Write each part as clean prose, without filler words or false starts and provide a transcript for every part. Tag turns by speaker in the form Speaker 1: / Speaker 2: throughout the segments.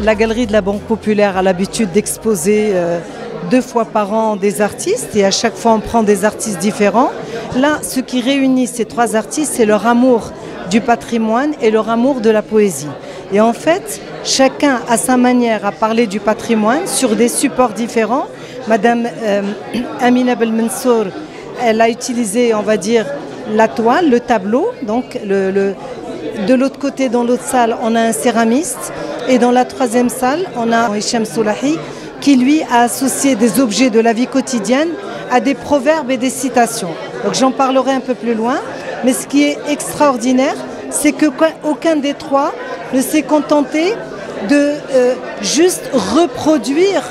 Speaker 1: La Galerie de la Banque Populaire a l'habitude d'exposer 2 fois par an des artistes et à chaque fois on prend des artistes différents. Là, ce qui réunit ces 3 artistes, c'est leur amour du patrimoine et leur amour de la poésie. Et en fait, chacun a sa manière à parler du patrimoine sur des supports différents. Madame Amina Belmansour, elle a utilisé, on va dire, la toile, le tableau. Donc, de l'autre côté, dans l'autre salle, on a un céramiste. Et dans la 3e salle, on a Hicham Soulahi, qui lui a associé des objets de la vie quotidienne à des proverbes et des citations. Donc j'en parlerai un peu plus loin. Mais ce qui est extraordinaire, c'est qu'aucun des 3 ne s'est contenté de juste reproduire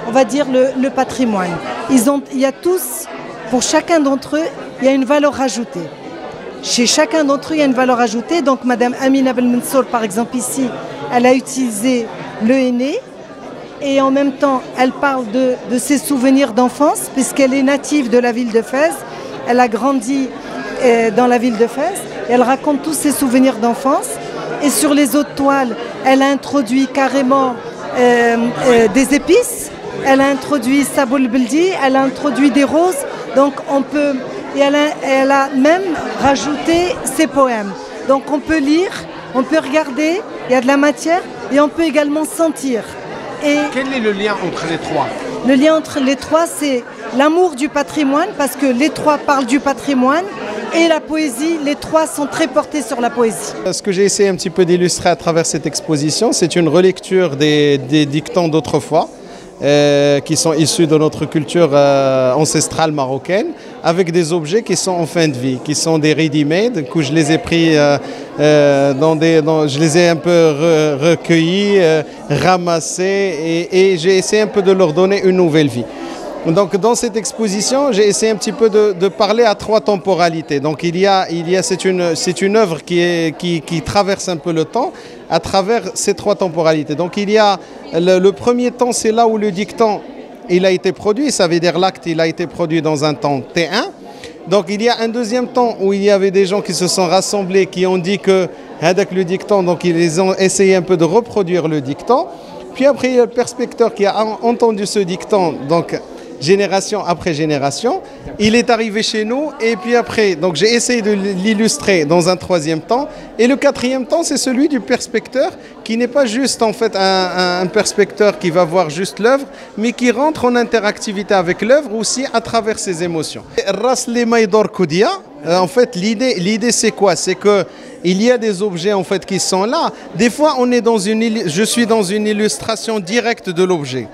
Speaker 1: on va dire le patrimoine. Il y a tous, pour chacun d'entre eux, il y a une valeur ajoutée. Chez chacun d'entre eux, il y a une valeur ajoutée. Donc Madame Amina Belmansour, par exemple ici, elle a utilisé le henné. Et en même temps, elle parle de ses souvenirs d'enfance, puisqu'elle est native de la ville de Fès. Elle a grandi dans la ville de Fès. Et elle raconte tous ses souvenirs d'enfance. Et sur les autres toiles, elle a introduit carrément des épices. Elle a introduit Saboul Beldi, elle a introduit des roses. Donc on peut... Et elle a même rajouté ses poèmes. Donc on peut lire, on peut regarder, il y a de la matière et on peut également sentir. Et
Speaker 2: quel est le lien entre les 3?
Speaker 1: Le lien entre les 3, c'est l'amour du patrimoine, parce que les 3 parlent du patrimoine, et la poésie, les 3 sont très portés sur la poésie.
Speaker 3: Ce que j'ai essayé un petit peu d'illustrer à travers cette exposition, c'est une relecture des dictons d'autrefois, qui sont issus de notre culture ancestrale marocaine, avec des objets qui sont en fin de vie, qui sont des ready-made, que je les ai pris, je les ai un peu recueillis, ramassés, et j'ai essayé un peu de leur donner une nouvelle vie. Donc dans cette exposition, j'ai essayé un petit peu de parler à 3 temporalités. Donc c'est une œuvre qui traverse un peu le temps à travers ces 3 temporalités. Donc il y a le premier temps, c'est là où le dicton il a été produit, ça veut dire l'acte il a été produit dans un temps T1. Donc il y a un deuxième temps où il y avait des gens qui se sont rassemblés, qui ont dit que avec le dicton, donc ils ont essayé un peu de reproduire le dicton. Puis après il y a le perspecteur qui a entendu ce dicton, donc génération après génération. Il est arrivé chez nous et puis après, donc j'ai essayé de l'illustrer dans un 3e temps. Et le 4e temps, c'est celui du perspecteur qui n'est pas juste en fait un perspecteur qui va voir juste l'œuvre, mais qui rentre en interactivité avec l'œuvre aussi à travers ses émotions. Ras Maïdor Koudia, en fait l'idée c'est quoi? C'est que il y a des objets en fait qui sont là. Des fois, je suis dans une illustration directe de l'objet.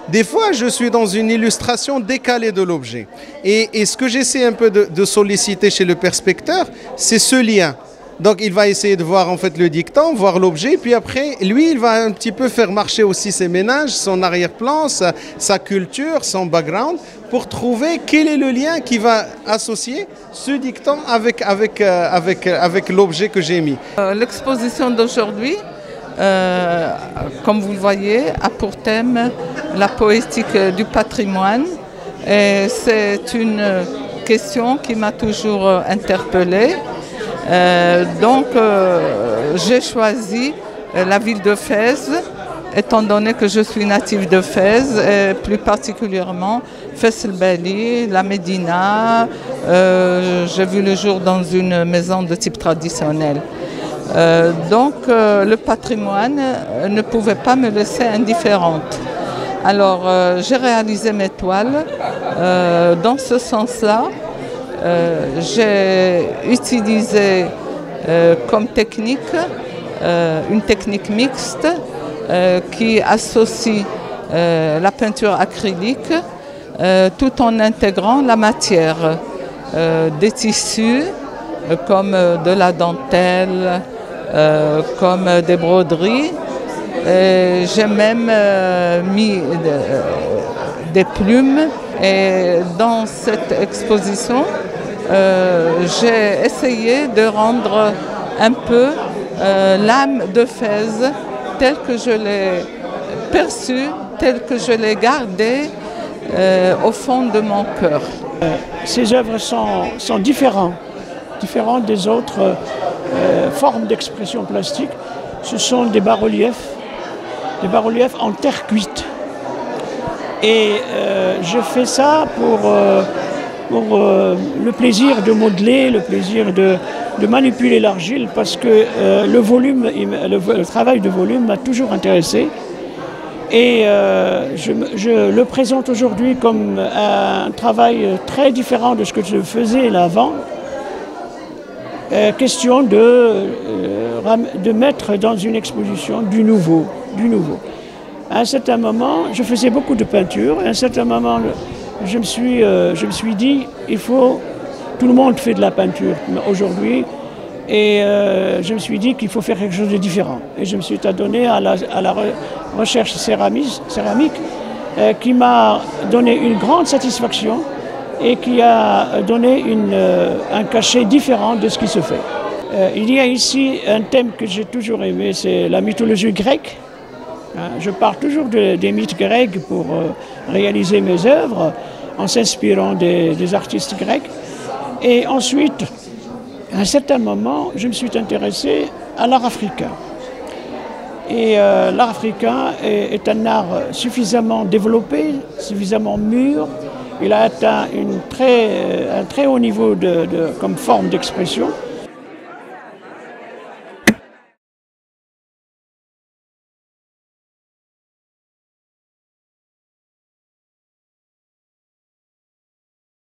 Speaker 3: Des fois, je suis dans une illustration décalée de l'objet. Et ce que j'essaie un peu de solliciter chez le perspecteur, c'est ce lien. Donc, il va essayer de voir en fait le dicton, voir l'objet, puis après, lui, il va un petit peu faire marcher aussi ses ménages, son arrière-plan, sa culture, son background, pour trouver quel est le lien qui va associer ce dicton avec l'objet que j'ai mis.
Speaker 4: L'exposition d'aujourd'hui, comme vous le voyez, a pour thème la poétique du patrimoine. Et c'est une question qui m'a toujours interpellée. Donc j'ai choisi la ville de Fès, étant donné que je suis native de Fès, et plus particulièrement Fès El Bali, la Médina. J'ai vu le jour dans une maison de type traditionnel. Donc le patrimoine ne pouvait pas me laisser indifférente. Alors j'ai réalisé mes toiles dans ce sens-là. J'ai utilisé comme technique une technique mixte qui associe la peinture acrylique tout en intégrant la matière, des tissus comme de la dentelle, comme des broderies. J'ai même mis des plumes. Et dans cette exposition, j'ai essayé de rendre un peu l'âme de Fès telle que je l'ai perçue, telle que je l'ai gardée au fond de mon cœur.
Speaker 5: Ces œuvres sont différentes des autres formes d'expression plastique ce sont des bas-reliefs en terre cuite. Et je fais ça pour le plaisir de modeler, le plaisir de manipuler l'argile, parce que le travail de volume m'a toujours intéressé. Et je le présente aujourd'hui comme un travail très différent de ce que je faisais avant. Question de mettre dans une exposition du nouveau. À un certain moment, je faisais beaucoup de peinture. À un certain moment, je me suis dit, tout le monde fait de la peinture aujourd'hui. Et je me suis dit qu'il faut faire quelque chose de différent. Et je me suis adonné à la recherche céramique qui m'a donné une grande satisfaction et qui a donné un cachet différent de ce qui se fait. Il y a ici un thème que j'ai toujours aimé, c'est la mythologie grecque. Je parle toujours des mythes grecs pour réaliser mes œuvres en s'inspirant des artistes grecs. Et ensuite, à un certain moment, je me suis intéressé à l'art africain. Et l'art africain est un art suffisamment développé, suffisamment mûr. Il a atteint un très haut niveau comme forme d'expression.